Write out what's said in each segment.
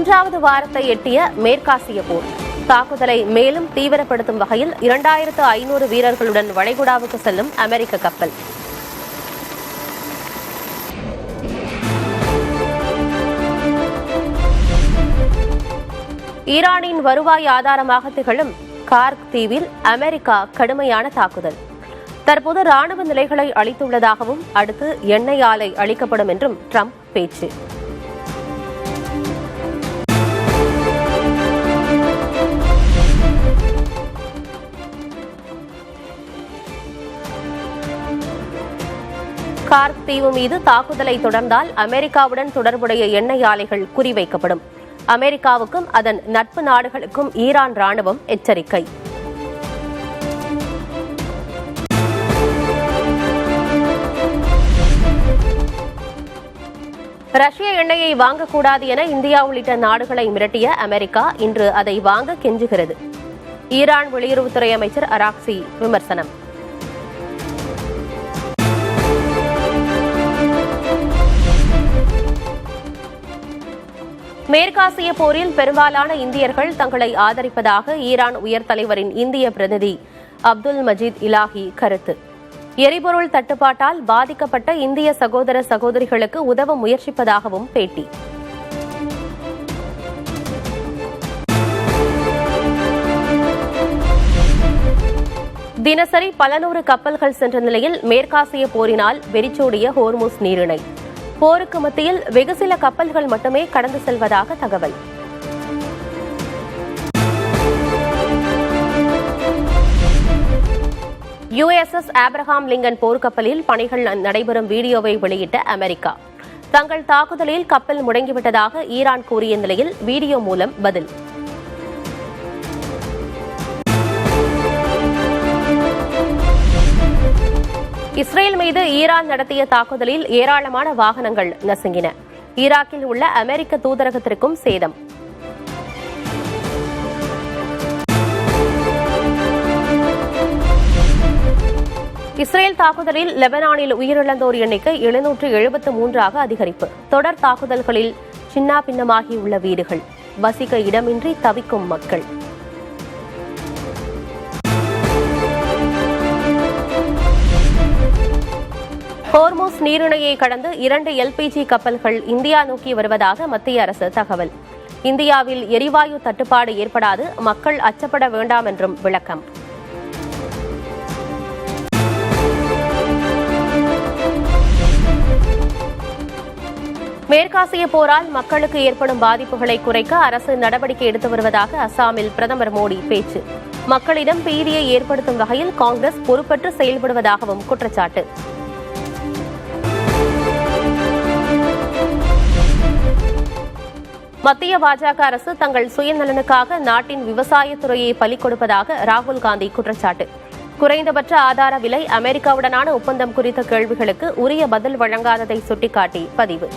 மூன்றாவது வாரத்தை எட்டிய மேற்காசிய போர் தாக்குதலை மேலும் தீவிரப்படுத்தும் வகையில் 2500 வீரர்களுடன் வளைகுடாவுக்கு செல்லும் அமெரிக்க கப்பல். ஈரானின் வருவாய் ஆதாரமாக திகழும் கார்க் தீவில் அமெரிக்கா கடுமையான தாக்குதல். தற்போது ராணுவ நிலைகளை அளித்துள்ளதாகவும் அடுத்து எண்ணெய் ஆலை அளிக்கப்படும் என்றும் ட்ரம்ப் பேச்சு. கார்க் தீவு மீது தாக்குதலை தொடர்ந்தால் அமெரிக்காவுடன் தொடர்புடைய எண்ணெய் ஆலைகள் குறிவைக்கப்படும். அமெரிக்காவுக்கும் அதன் நட்பு நாடுகளுக்கும் ஈரான் ராணுவம் எச்சரிக்கை. ரஷ்ய எண்ணெயை வாங்கக்கூடாது என இந்தியா உள்ளிட்ட நாடுகளை மிரட்டிய அமெரிக்கா இன்று அதை வாங்க கெஞ்சுகிறது. ஈரான் வெளியுறவுத்துறை அமைச்சர் அராக்சி விமர்சனம். மேற்காசிய போரில் பெரும்பாலான இந்தியர்கள் தங்களை ஆதரிப்பதாக ஈரான் உயர் தலைவரின் இந்திய பிரதிநிதி அப்துல் மஜீத் இலாஹி கருத்து. எரிபொருள் தட்டுப்பாட்டால் பாதிக்கப்பட்ட இந்திய சகோதர சகோதரிகளுக்கு உதவ முயற்சிப்பதாகவும் பேட்டி. தினசரி பல நூறு கப்பல்கள் சென்ற நிலையில் மேற்காசிய போரினால் வெறிச்சோடிய ஹோர்முஸ் நீரிணை. போருக்கு மத்தியில் வெகு சில கப்பல்கள் மட்டுமே கடந்து செல்வதாக தகவல். USS ஆப்ரஹாம் லிங்கன் போர்க்கப்பலில் பணிகள் நடைபெறும் வீடியோவை வெளியிட்ட அமெரிக்கா தங்கள் தாக்குதலில் கப்பல் முடங்கிவிட்டதாக ஈரான் கூறிய நிலையில் வீடியோ மூலம் பதில். இஸ்ரேல் மீது ஈரான் நடத்திய தாக்குதலில் ஏராளமான வாகனங்கள் நசுங்கின. ஈராக்கில் உள்ள அமெரிக்க தூதரகத்திற்கும் சேதம். இஸ்ரேல் தாக்குதலில் லெபனானில் உயிரிழந்தோர் எண்ணிக்கை 773 அதிகரிப்பு. தொடர் தாக்குதல்களில் சின்னாபின்னமாகியுள்ள வீடுகள், வசிக்க இடமின்றி தவிக்கும் மக்கள். ஹோர்முஸ் நீரிணையை கடந்து 2 LPG கப்பல்கள் இந்தியா நோக்கி வருவதாக மத்திய அரசு தகவல். இந்தியாவில் எரிவாயு தட்டுப்பாடு ஏற்படாது, மக்கள் அச்சப்பட வேண்டாம் என்றும் விளக்கம். மேற்காசிய போரால் மக்களுக்கு ஏற்படும் பாதிப்புகளை குறைக்க அரசு நடவடிக்கை எடுத்து வருவதாக அசாமில் பிரதமர் மோடி பேச்சு. மக்களிடம் பீதியை ஏற்படுத்தும் வகையில் காங்கிரஸ் பொறுப்பற்று செயல்படுவதாகவும் குற்றச்சாட்டு. மத்திய பாஜக அரசு தங்கள் சுயநலனுக்காக நாட்டின் விவசாயத்துறையை பலிக் கொடுப்பதாக ராகுல் காந்தி குற்றச்சாட்டு. குறைந்தபட்ச ஆதார விலை, அமெரிக்காவுடனான ஒப்பந்தம் குறித்த கேள்விகளுக்கு உரிய பதில் வழங்காததை சுட்டிக்காட்டி பதிவு.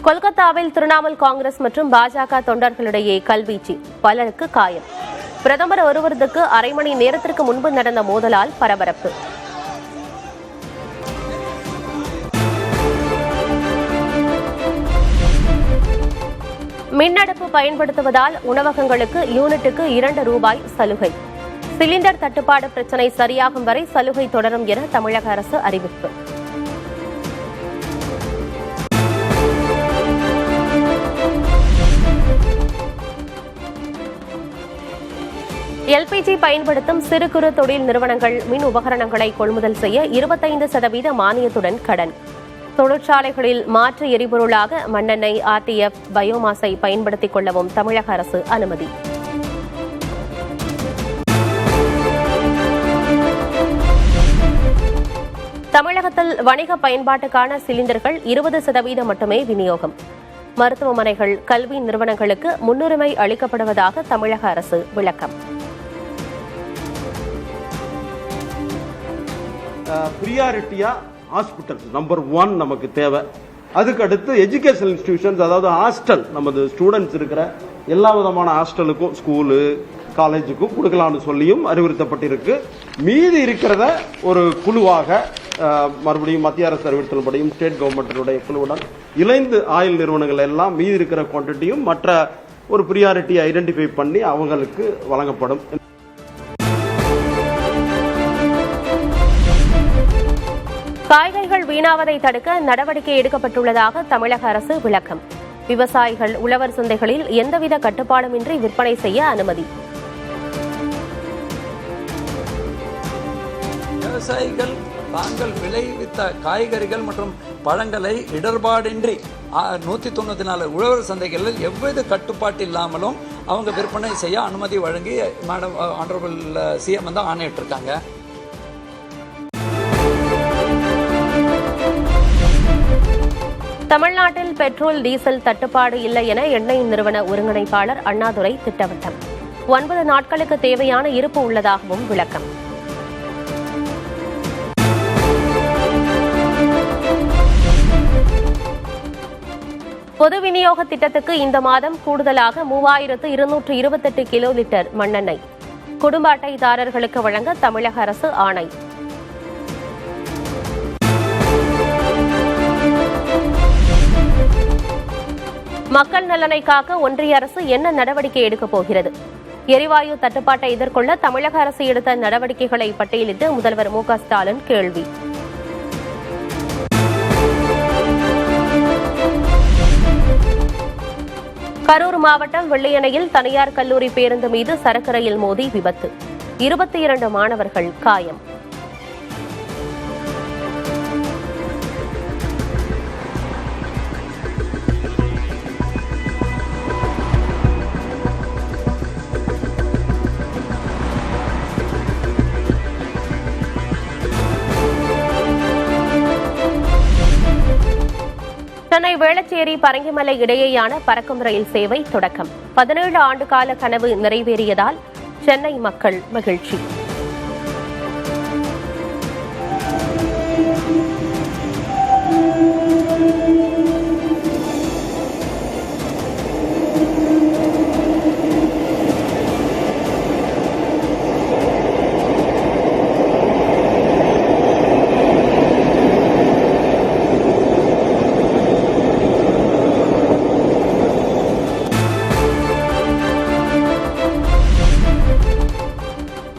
கொல்கத்தாவில் திரிணாமுல் காங்கிரஸ் மற்றும் பாஜக தொண்டர்களிடையே கல்வீச்சு, பலருக்கு காயம். பிரதமர் ஒருவருக்கு அரை மணி நேரத்திற்கு முன்பு நடந்த மோதலால் பரபரப்பு. மின்னடுப்பு பயன்படுத்துவதால் உணவகங்களுக்கு யூனிட்டுக்கு ₹2 சலுகை. சிலிண்டர் தட்டுப்பாடு பிரச்சினை சரியாகும் வரை சலுகை தொடரும் என தமிழக அரசு அறிவிப்பு. LPG பயன்படுத்தும் சிறு குறு தொழில் நிறுவனங்கள் மின் உபகரணங்களை கொள்முதல் செய்ய 25% மானியத்துடன் கடன். தொழிற்சாலைகளில் மாற்று எரிபொருளாக மண்ணெண்ணெய், RTF, பயோமாஸை பயன்படுத்திக் கொள்ளவும் தமிழக அரசு அனுமதி. தமிழகத்தில் வணிக பயன்பாட்டுக்கான சிலிண்டர்கள் 20% மட்டுமே விநியோகம். மருத்துவமனைகள், கல்வி நிறுவனங்களுக்கு முன்னுரிமை அளிக்கப்படுவதாக தமிழக அரசு விளக்கம். பிரியாரிட்டியா ஹாஸ்பிட்டல் நம்பர் 1 நமக்கு தேவை. அதுக்கு அடுத்து எஜுகேஷனல் இன்ஸ்டிடியூஷன்ஸ், அதாவது ஹாஸ்டல், நமது ஸ்டூடெண்ட்ஸ் இருக்கிற எல்லா விதமான ஹாஸ்டலுக்கும், ஸ்கூலு, காலேஜுக்கும் கொடுக்கலாம்னு சொல்லியும் அறிவுறுத்தப்பட்டிருக்கு. மீதி இருக்கிறத ஒரு குழுவாக மறுபடியும் மத்திய அரசு அறிவித்தல்படியும் ஸ்டேட் கவர்மெண்ட்டினுடைய குழுவுடன் இணைந்து ஆயில் நிறுவனங்கள் எல்லாம் மீதி இருக்கிற குவான்டிட்டியும் மற்ற ஒரு ப்ரியாரிட்டி ஐடென்டிஃபை பண்ணி அவங்களுக்கு வழங்கப்படும். காய்கறிகள் வீணாவதை தடுக்க நடவடிக்கை எடுக்கப்பட்டுள்ளதாக தமிழக அரசு விளக்கம். விவசாயிகள் உழவர் சந்தைகளில் எந்தவித கட்டுப்பாடுமின்றி விற்பனை செய்ய அனுமதி. விவசாயிகள் தாங்கள் விளைவித்த காய்கறிகள் மற்றும் பழங்களை இடர்பாடின்றி 194 உழவர் சந்தைகளில் எவ்வித கட்டுப்பாட்டு இல்லாமலும் அவங்க விற்பனை செய்ய அனுமதி வழங்கி மேடம் ஆனரபிள் சிஎம் வந்து ஆணையிட்டிருக்காங்க. தமிழ்நாட்டில் பெட்ரோல் டீசல் தட்டுப்பாடு இல்லை என எண்ணெய் நிறுவன ஒருங்கிணைப்பாளர் அண்ணாதுரை திட்டவட்டம். 9 நாட்களுக்கு தேவையான இருப்பு உள்ளதாகவும் விளக்கம். பொது விநியோக திட்டத்துக்கு இந்த மாதம் கூடுதலாக 3228 கிலோ லிட்டர் மண்ணெண்ணெய் குடும்ப அட்டைதாரர்களுக்கு வழங்க தமிழக அரசு ஆணை. மக்கள் நலனை காக்க ஒன்றிய அரசு என்ன நடவடிக்கை எடுக்கப் போகிறது? எரிவாயு தட்டுப்பாட்டை எதிர்கொள்ள தமிழக அரசு எடுத்த நடவடிக்கைகளை பட்டியலிட்டு முதல்வர் மு க ஸ்டாலின் கேள்வி. கரூர் மாவட்டம் வெள்ளியணையில் தனியார் கல்லூரி பேருந்து மீது சரக்கு ரயில் மோதி விபத்து. 22 மாணவர்கள் காயம். சென்னை வேளச்சேரி பரங்கிமலை இடையேயான பறக்கும் ரயில் சேவை தொடக்கம். 17 ஆண்டு கால கனவு நிறைவேறியதால் சென்னை மக்கள் மகிழ்ச்சி.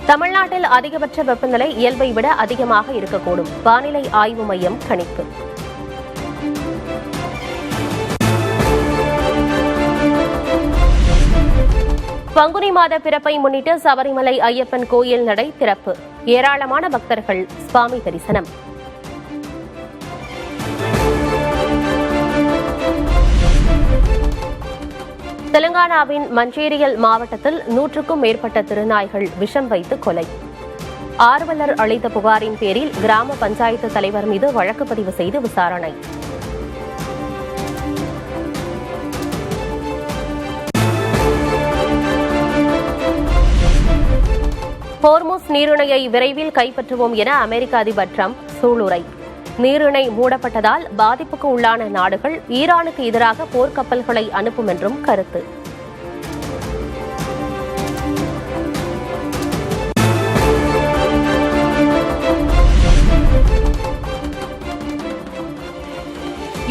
தமிழ்நாட்டில் அதிகபட்ச வெப்பநிலை இயல்பை விட அதிகமாக இருக்கக்கூடும். வானிலை ஆய்வு மையம் கணிப்பு. பங்குனி மாத பிறப்பை முன்னிட்டு சபரிமலை ஐயப்பன் கோயில் நடை திறப்பு. ஏராளமான பக்தர்கள் சுவாமி தரிசனம். தெலுங்கானாவின் மஞ்சேரியல் மாவட்டத்தில் 100க்கும் மேற்பட்ட திருநாய்கள் விஷம் வைத்து கொலை. ஆர்வலர் அளித்த புகாரின் பேரில் கிராம பஞ்சாயத்து தலைவர் மீது வழக்கு பதிவு செய்து விசாரணை. ஹோர்முஸ் நீரிணையை விரைவில் கைப்பற்றுவோம் என அமெரிக்க அதிபர் டிரம்ப் சூளுரை. நீரிணை மூடப்பட்டதால் பாதிப்புக்கு உள்ளான நாடுகள் ஈரானுக்கு எதிராக போர்க்கப்பல்களை அனுப்பும் என்றும் கருத்து.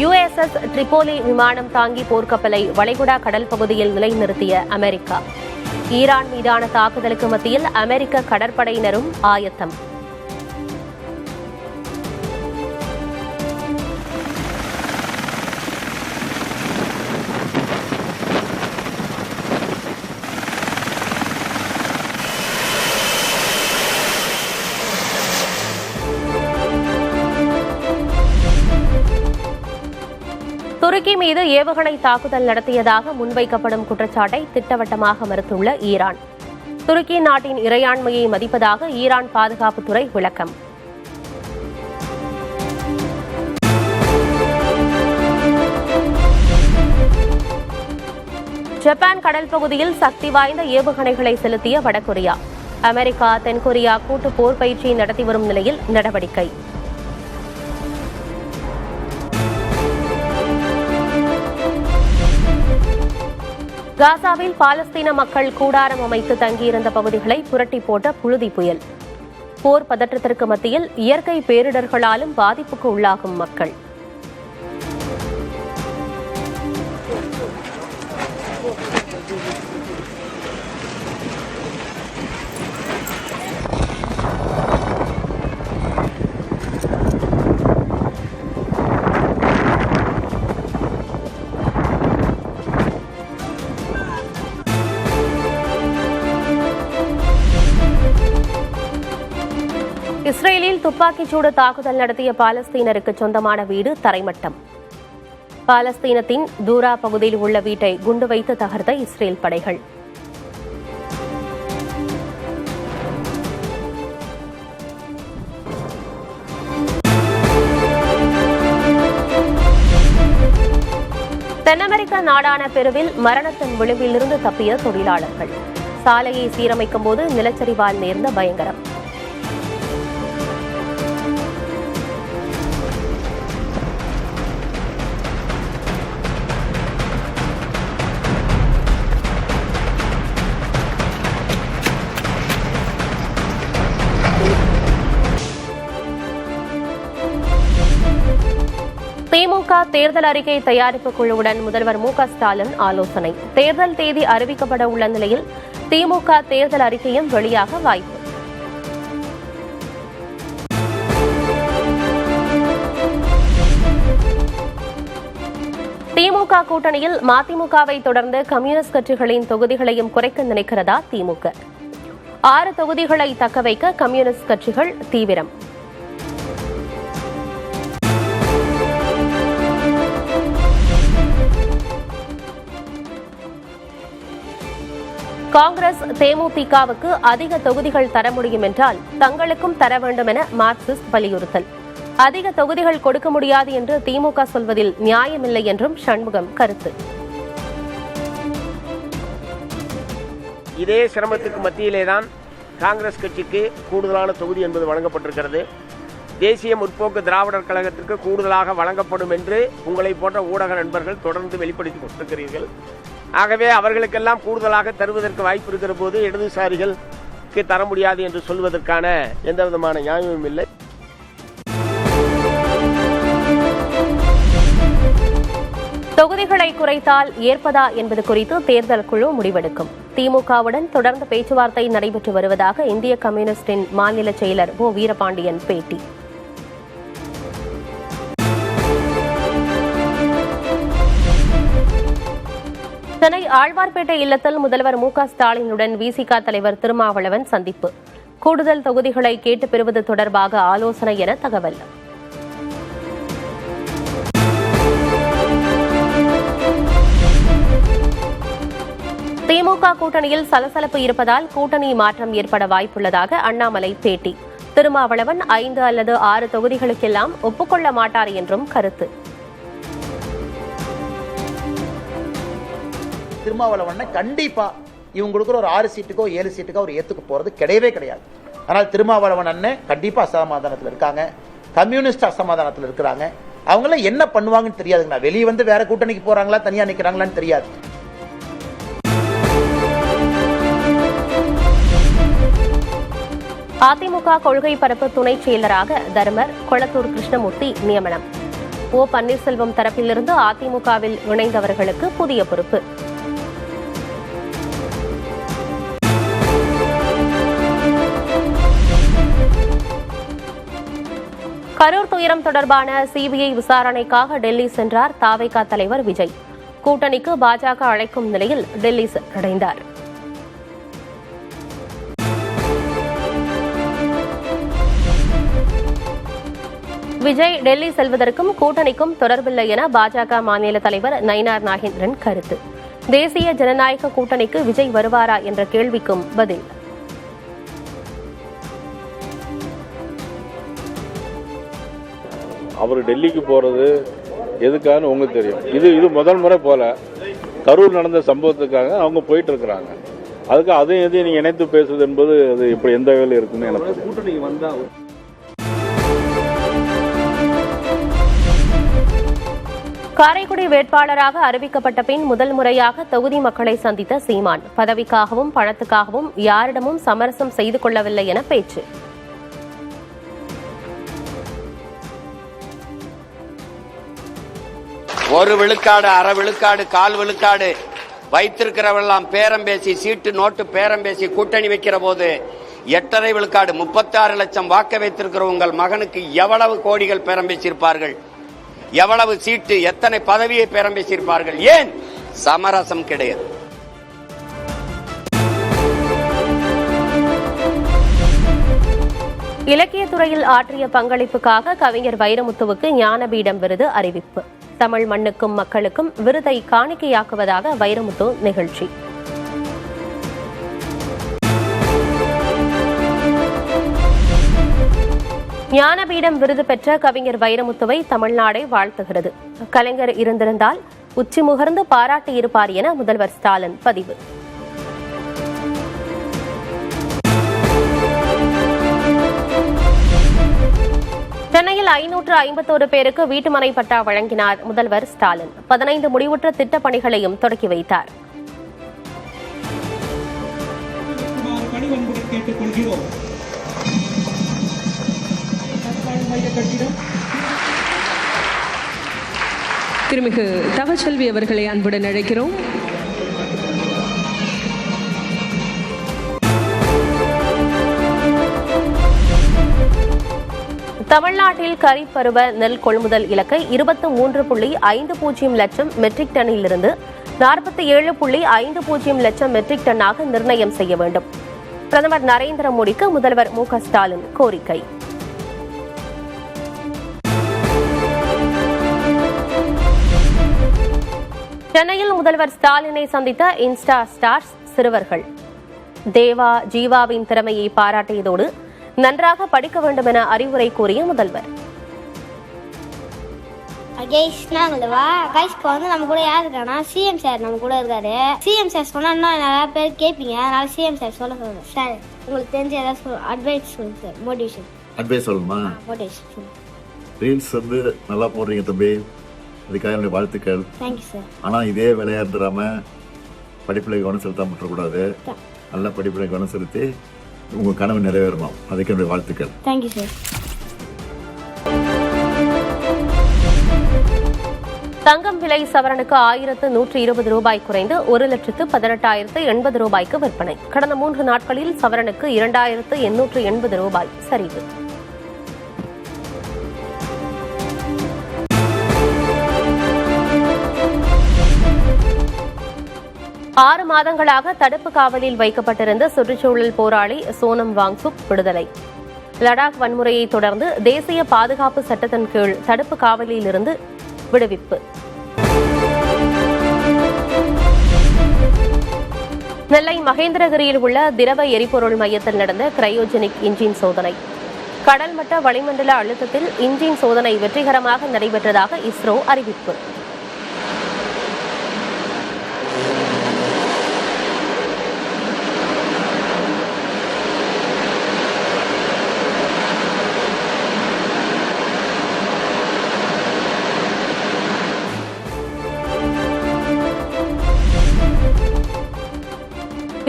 USS ட்ரிபோலி விமானம் தாங்கி போர்க்கப்பலை வளைகுடா கடல் பகுதியில் நிலைநிறுத்திய அமெரிக்கா. ஈரான் மீதான தாக்குதலுக்கு மத்தியில் அமெரிக்க கடற்படையினரும் ஆயத்தம். துருக்கி மீது ஏவுகணை தாக்குதல் நடத்தியதாக முன்வைக்கப்படும் குற்றச்சாட்டை திட்டவட்டமாக மறுத்துள்ள ஈரான். துருக்கி நாட்டின் இறையாண்மையை மதிப்பதாக ஈரான் பாதுகாப்புத்துறை விளக்கம். ஜப்பான் கடல் பகுதியில் சக்தி வாய்ந்த ஏவுகணைகளை செலுத்திய வடகொரியா. அமெரிக்கா தென்கொரியா கூட்டு போர் பயிற்சி நடத்தி வரும் நிலையில் நடவடிக்கை. காசாவில் பாலஸ்தீன மக்கள் கூடாரம் அமைத்து தங்கியிருந்த பகுதிகளை புரட்டி போட்ட புழுதி புயல். போர் பதற்றத்திற்கு மத்தியில் இயற்கை பேரிடர்களாலும் பாதிப்புக்கு உள்ளாகும் மக்கள். இஸ்ரேலில் துப்பாக்கிச்சூடு தாக்குதல் நடத்திய பாலஸ்தீனருக்கு சொந்தமான வீடு தரைமட்டம். பாலஸ்தீனத்தின் தூரா பகுதியில் உள்ள வீட்டை குண்டு வைத்து தகர்த்த இஸ்ரேல் படைகள். தென் அமெரிக்க நாடான பெருவில் மரணத்தின் விளிம்பிலிருந்து தப்பிய தொழிலாளர்கள். சாலையை சீரமைக்கும் போது நிலச்சரிவால் நேர்ந்த பயங்கரம். திமுக தேர்தல் அறிக்கை தயாரிப்பு குழுவுடன் முதல்வர் மு க ஸ்டாலின் ஆலோசனை. தேர்தல் தேதி அறிவிக்கப்பட உள்ள நிலையில் திமுக தேர்தல் அறிக்கையும் வெளியாக வாய்ப்பு. திமுக கூட்டணியில் மதிமுகவை தொடர்ந்து கம்யூனிஸ்ட் கட்சிகளின் தொகுதிகளையும் குறைக்க நினைக்கிறதா திமுக? 6 தொகுதிகளை தக்கவைக்க கம்யூனிஸ்ட் கட்சிகள் தீவிரம். காங்கிரஸ் தேமுதிகவுக்கு அதிக தொகுதிகள் தர முடியும் என்றால் தங்களுக்கும் தர வேண்டும் என மார்க்சிஸ்ட் வலியுறுத்தல். அதிக தொகுதிகள் கொடுக்க முடியாது என்று திமுக சொல்வதில் நியாயமில்லை என்றும் சண்முகம் கருத்து. இதே சிரமத்துக்கு மத்தியிலேதான் காங்கிரஸ் கட்சிக்கு கூடுதலான தொகுதி என்பது வழங்கப்பட்டிருக்கிறது. தேசிய முற்போக்கு திராவிடர் கழகத்திற்கு கூடுதலாக வழங்கப்படும் என்று உங்களை போன்ற ஊடக நண்பர்கள் தொடர்ந்து வெளிப்படுத்திக் கொண்டிருக்கிறீர்கள். ஆகவே அவர்களுக்கெல்லாம் கூடுதலாக தருவதற்கு வாய்ப்பு இருக்கிற போது இடதுசாரிகளுக்கு தர முடியாது என்று சொல்வதற்கான எந்த விதமான நியாயமும் இல்லை. தொகுதிகளை குறைத்தால் ஏற்பதா என்பது குறித்து தேர்தல் குழு முடிவெடுக்கும். திமுகவுடன் தொடர்ந்து பேச்சுவார்த்தை நடைபெற்று வருவதாக இந்திய கம்யூனிஸ்டின் மாநில செயலர் ஓ வீரபாண்டியன் பேட்டி. சென்னை ஆழ்வார்பேட்டை இல்லத்தில் முதல்வர் மு க ஸ்டாலினுடன் விசிக தலைவர் திருமாவளவன் சந்திப்பு. கூடுதல் தொகுதிகளை கேட்டு பெறுவது தொடர்பாக ஆலோசனை என தகவல். திமுக கூட்டணியில் சலசலப்பு இருப்பதால் கூட்டணி மாற்றம் ஏற்பட வாய்ப்புள்ளதாக அண்ணாமலை பேட்டி. திருமாவளவன் 5 அல்லது 6 தொகுதிகளுக்கெல்லாம் ஒப்புக்கொள்ள மாட்டார் என்றும் கருத்து. திருமாவளவன் கண்டிப்பா இவங்க கொடுக்குற ஒரு 6 சீட்டுக்கோ 7 சீட்டுக்கோ அவர் ஏத்துக்க போறது கிடையவே கிடையாது. ஆனால் திருமாவளவன் அண்ணன் கண்டிப்பா அசமாதானத்தில் இருக்காங்க, கம்யூனிஸ்ட் அசமாதானத்தில் இருக்கிறாங்க. அவங்க என்ன பண்ணுவாங்கன்னு தெரியாதுங்களா. வெளியே வந்து வேற கூட்டணிக்கு போறாங்களா தனியா நிக்கிறாங்களான்னு தெரியாது. அதிமுக கொள்கை பரப்பு துணை செயலராக தர்மர் கொளத்தூர் கிருஷ்ணமூர்த்தி நியமனம். ஓ பன்னீர்செல்வம் தரப்பிலிருந்து அதிமுகவில் இணைந்தவர்களுக்கு புதிய பொறுப்பு. கரூர் துயரம் தொடர்பான சிபிஐ விசாரணைக்காக டெல்லி சென்றார் தாவேகா தலைவர் விஜய். கூட்டணிக்கு பாஜக அழைக்கும் நிலையில் டெல்லி சென்றடைந்தார். விஜய் டெல்லி செல்வதற்கும் கூட்டணிக்கும் தொடர்பில்லை என பாஜக மாநில தலைவர் நயினார் நாகேந்திரன் கருத்து. தேசிய ஜனநாயக கூட்டணிக்கு விஜய் வருவாரா என்ற கேள்விக்கும் பதில். அவர் டெல்லிக்கு போறது எதுக்காகன்னு உங்களுக்கு தெரியும். இது முதல் முறை போல கரூர் நடந்த சம்பவத்துக்காக அவங்க போயிட்டு இருக்கிறாங்க. அதுக்கு அதையும் எதையும் நீங்க இணைத்து பேசுவது என்பது அது இப்படி எந்த வேலை இருக்குன்னு எனக்கு கூட்டணி வந்தா. காரைக்குடி வேட்பாளராக அறிவிக்கப்பட்ட பின் முதல் முறையாக தொகுதி மக்களை சந்தித்த சீமான் பதவிக்காகவும் பணத்துக்காகவும் யாரிடமும் சமரசம் செய்து கொள்ளவில்லை என பேச்சு. 1 விழுக்காடு, அரை விழுக்காடு, 1/4 விழுக்காடு வைத்திருக்கிறவெல்லாம் பேரம் பேசி, சீட்டு நோட்டு பேரம் பேசி கூட்டணி வைக்கிற போது 8.5 விழுக்காடு 36 லட்சம் வாக்க வைத்திருக்கிற உங்கள் மகனுக்கு எவ்வளவு கோடிகள் பேரம் பேசியிருப்பார்கள்? எவ்வளவு சீட்டு, எத்தனை பதவியை பேரம் பேசியிருப்பார்கள்? ஏன் சமரசம் கிடையாது? இலக்கியத்துறையில் ஆற்றிய பங்களிப்புக்காக கவிஞர் வைரமுத்துவுக்கு ஞானபீடம் விருது அறிவிப்பு. தமிழ் மண்ணுக்கும் மக்களுக்கும் விருதை காணிக்கையாக்குவதாக வைரமுத்து நிகழ்ச்சி. ஞானபீடம் விருது பெற்ற கவிஞர் வைரமுத்துவை தமிழ்நாடே வாழ்த்துகிறது. கலைஞர் இருந்திருந்தால் உச்சி முகர்ந்து பாராட்டியிருப்பார் என முதல்வர் ஸ்டாலின் பதிவு. சென்னையில் 551 பேருக்கு வீட்டுமனை பட்டா வழங்கினார் முதல்வர் ஸ்டாலின். 15 முடிவுற்ற திட்டப் பணிகளையும் தொடக்கி வைத்தார். திருமிகு தவச்செல்வி அவர்களை அன்புடன் அழைக்கிறோம். தமிழ்நாட்டில் கரீப் பருவ நெல் கொள்முதல் இலக்கை 23.50 லட்சம் மெட்ரிக் டன்னிலிருந்து 47.50 லட்சம் மெட்ரிக் டன்னாக நிர்ணயம் செய்ய வேண்டும். பிரதமர் நரேந்திர மோடிக்கு முதல்வர் மு க ஸ்டாலின் கோரிக்கை. சென்னையில் முதல்வர் ஸ்டாலினை சந்தித்த இன்ஸ்டா ஸ்டார்ஸ் சிறுவர்கள். தேவா, ஜீவாவின் திறமையை பாராட்டியதோடு நன்றாக படிக்க வேண்டும் என அறிவுரை கூறிய முதல்வர். நம்ம கூட யார் இருக்கானா, சிஎம் சார் நம்ம கூட இருக்காரு. சிஎம் சார் சொன்னா நிறைய பேர் கேட்பீங்க, அதனால சிஎம் சார் சொல்ல சொல்றேன். சார் உங்களுக்கு தெரிஞ்ச ஏதாவது அட்வைஸ் சொல்லுங்க சார். மோட்டிவேஷன் அட்வைஸ் சொல்லணுமா? மோட்டிவேஷன். ரீல்ஸ் வந்து நல்லா போடுறீங்க தம்பி, அதுக்காக என்னுடைய வாழ்த்துக்கள். Thank you sir. ஆனால் இதே வேலையாக இருந்துடாம படிப்பில் கவனம் செலுத்தாம விட்டுறக்கூடாது. நல்ல படிப்பில் கவனம் செலுத்தி உங்கள் கனவு நிறைவேறணும். அதுக்கு என்னுடைய வாழ்த்துக்கள். Thank you sir. தங்கம் விலை சவரனுக்கு 1120 ரூபாய் குறைந்து 1,18,080 ரூபாய்க்கு விற்பனை. கடந்த 3 நாட்களில் சவரனுக்கு 2,880 ரூபாய் சரிவு. ஆறு மாதங்களாக தடுப்பு காவலில் வைக்கப்பட்டிருந்த சுற்றுச்சூழல் போராளி சோனம் வாங்சுக் விடுதலை. லடாக் வன்முறையை தொடர்ந்து தேசிய பாதுகாப்பு சட்டத்தின் கீழ் தடுப்பு காவலில் இருந்து விடுவிப்பு. நெல்லை மகேந்திரகிரியில் உள்ள திரவ எரிபொருள் மையத்தில் நடந்த கிரையோஜெனிக் இன்ஜின் சோதனை. கடல்மட்ட வளிமண்டல அழுத்தத்தில் இன்ஜின் சோதனை வெற்றிகரமாக நடைபெற்றதாக இஸ்ரோ அறிவிப்பு.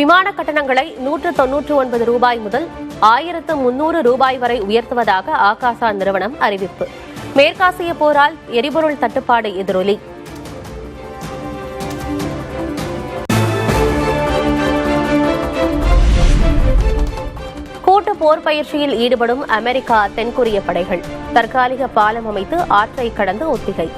விமான கட்டணங்களை 199 ரூபாய் முதல் 1300 ரூபாய் வரை உயர்த்துவதாக ஆகாசா நிறுவனம் அறிவிப்பு. மேற்காசிய போரால் எரிபொருள் தட்டுப்பாடு எதிரொலி. கூட்டு போர் பயிற்சியில் ஈடுபடும் அமெரிக்கா, தென்கொரிய படைகள். தற்காலிக பாலம் அமைத்து ஆற்றை கடந்து ஒத்திகை.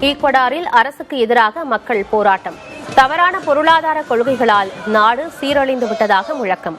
ஈக்வடாரில் அரசுக்கு எதிராக மக்கள் போராட்டம். தவறான பொருளாதார கொள்கைகளால் நாடு சீரழிந்து விட்டதாக முழக்கம்.